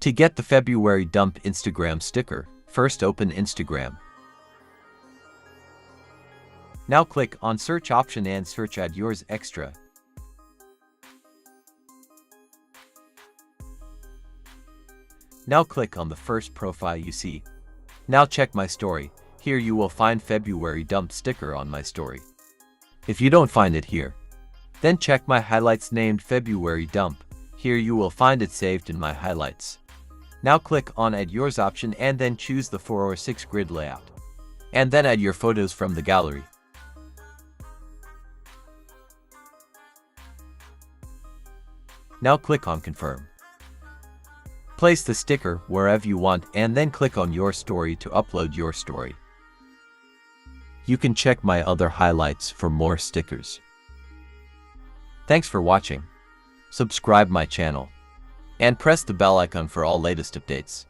To get the February dump Instagram sticker, first open Instagram. Now click on search option and search Add Yours Extra. Now click on the first profile you see. Now check my story. Here you will find February dump sticker on my story. If you don't find it here, then check my highlights named February dump. Here you will find it saved in my highlights. Now click on Add Yours option and then choose the 4 or 6 grid layout. And then add your photos from the gallery. Now click on Confirm. Place the sticker wherever you want and then click on your story to upload your story. You can check my other highlights for more stickers. Thanks for watching. Subscribe my channel and press the bell icon for all latest updates.